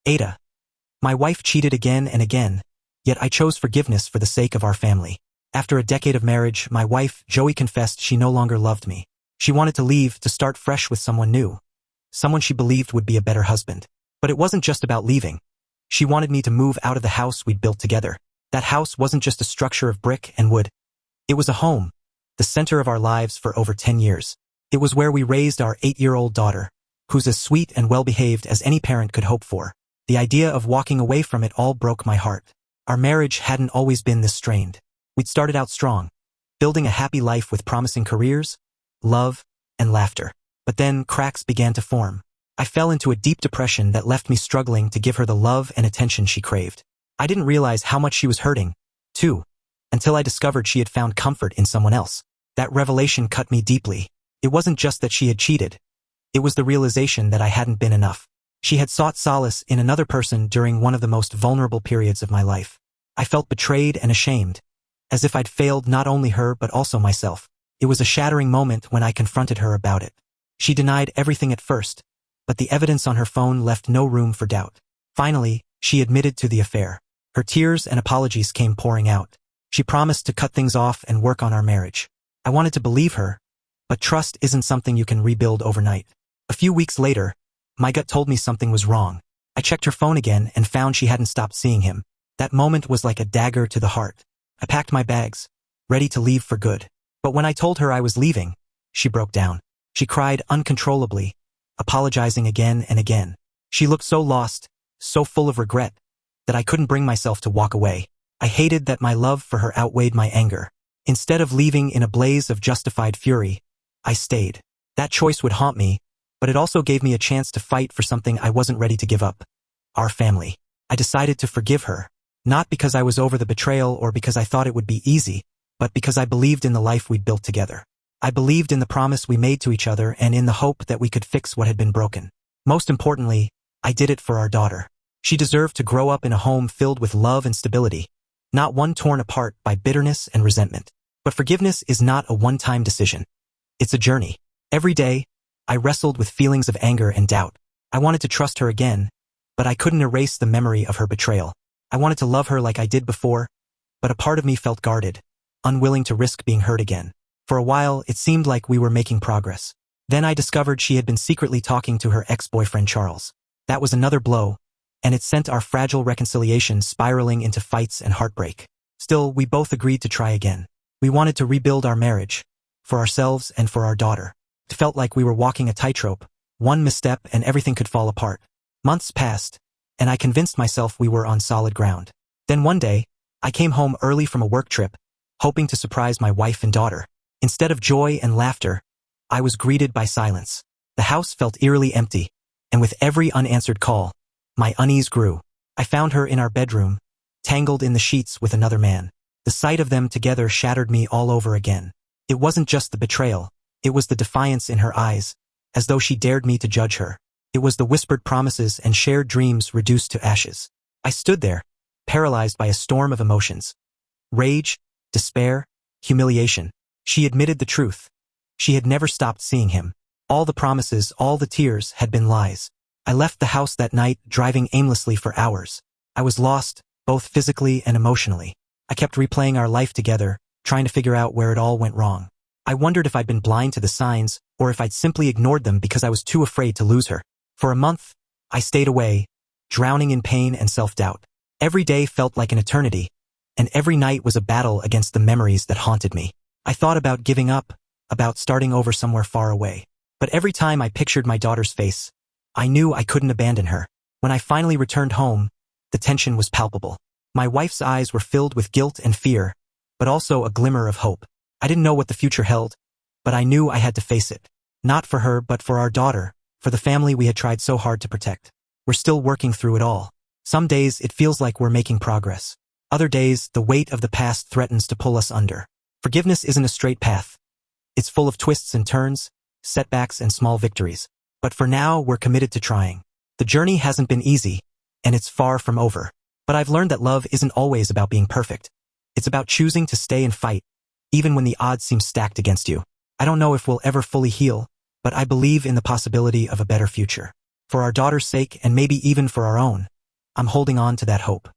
Ada. My wife cheated again and again, yet I chose forgiveness for the sake of our family. After a decade of marriage, my wife, Joey, confessed she no longer loved me. She wanted to leave to start fresh with someone new, someone she believed would be a better husband. But it wasn't just about leaving. She wanted me to move out of the house we'd built together. That house wasn't just a structure of brick and wood. It was a home, the center of our lives for over 10 years. It was where we raised our 8-year-old daughter, who's as sweet and well-behaved as any parent could hope for. The idea of walking away from it all broke my heart. Our marriage hadn't always been this strained. We'd started out strong, building a happy life with promising careers, love, and laughter. But then cracks began to form. I fell into a deep depression that left me struggling to give her the love and attention she craved. I didn't realize how much she was hurting, too, until I discovered she had found comfort in someone else. That revelation cut me deeply. It wasn't just that she had cheated. It was the realization that I hadn't been enough. She had sought solace in another person during one of the most vulnerable periods of my life. I felt betrayed and ashamed, as if I'd failed not only her but also myself. It was a shattering moment when I confronted her about it. She denied everything at first, but the evidence on her phone left no room for doubt. Finally, she admitted to the affair. Her tears and apologies came pouring out. She promised to cut things off and work on our marriage. I wanted to believe her, but trust isn't something you can rebuild overnight. A few weeks later, my gut told me something was wrong. I checked her phone again and found she hadn't stopped seeing him. That moment was like a dagger to the heart. I packed my bags, ready to leave for good. But when I told her I was leaving, she broke down. She cried uncontrollably, apologizing again and again. She looked so lost, so full of regret, that I couldn't bring myself to walk away. I hated that my love for her outweighed my anger. Instead of leaving in a blaze of justified fury, I stayed. That choice would haunt me, but it also gave me a chance to fight for something I wasn't ready to give up. Our family. I decided to forgive her, not because I was over the betrayal or because I thought it would be easy, but because I believed in the life we'd built together. I believed in the promise we made to each other and in the hope that we could fix what had been broken. Most importantly, I did it for our daughter. She deserved to grow up in a home filled with love and stability, not one torn apart by bitterness and resentment. But forgiveness is not a one-time decision. It's a journey. Every day, I wrestled with feelings of anger and doubt. I wanted to trust her again, but I couldn't erase the memory of her betrayal. I wanted to love her like I did before, but a part of me felt guarded, unwilling to risk being hurt again. For a while, it seemed like we were making progress. Then I discovered she had been secretly talking to her ex-boyfriend Charles. That was another blow, and it sent our fragile reconciliation spiraling into fights and heartbreak. Still, we both agreed to try again. We wanted to rebuild our marriage, for ourselves and for our daughter. It felt like we were walking a tightrope. One misstep and everything could fall apart. Months passed, and I convinced myself we were on solid ground. Then one day, I came home early from a work trip, hoping to surprise my wife and daughter. Instead of joy and laughter, I was greeted by silence. The house felt eerily empty, and with every unanswered call, my unease grew. I found her in our bedroom, tangled in the sheets with another man. The sight of them together shattered me all over again. It wasn't just the betrayal, it was the defiance in her eyes, as though she dared me to judge her. It was the whispered promises and shared dreams reduced to ashes. I stood there, paralyzed by a storm of emotions. Rage, despair, humiliation. She admitted the truth. She had never stopped seeing him. All the promises, all the tears had been lies. I left the house that night, driving aimlessly for hours. I was lost, both physically and emotionally. I kept replaying our life together, trying to figure out where it all went wrong. I wondered if I'd been blind to the signs, or if I'd simply ignored them because I was too afraid to lose her. For a month, I stayed away, drowning in pain and self-doubt. Every day felt like an eternity, and every night was a battle against the memories that haunted me. I thought about giving up, about starting over somewhere far away. But every time I pictured my daughter's face, I knew I couldn't abandon her. When I finally returned home, the tension was palpable. My wife's eyes were filled with guilt and fear, but also a glimmer of hope. I didn't know what the future held, but I knew I had to face it. Not for her, but for our daughter, for the family we had tried so hard to protect. We're still working through it all. Some days it feels like we're making progress. Other days, the weight of the past threatens to pull us under. Forgiveness isn't a straight path. It's full of twists and turns, setbacks and small victories. But for now, we're committed to trying. The journey hasn't been easy, and it's far from over. But I've learned that love isn't always about being perfect. It's about choosing to stay and fight, even when the odds seem stacked against you. I don't know if we'll ever fully heal, but I believe in the possibility of a better future. For our daughter's sake and maybe even for our own, I'm holding on to that hope.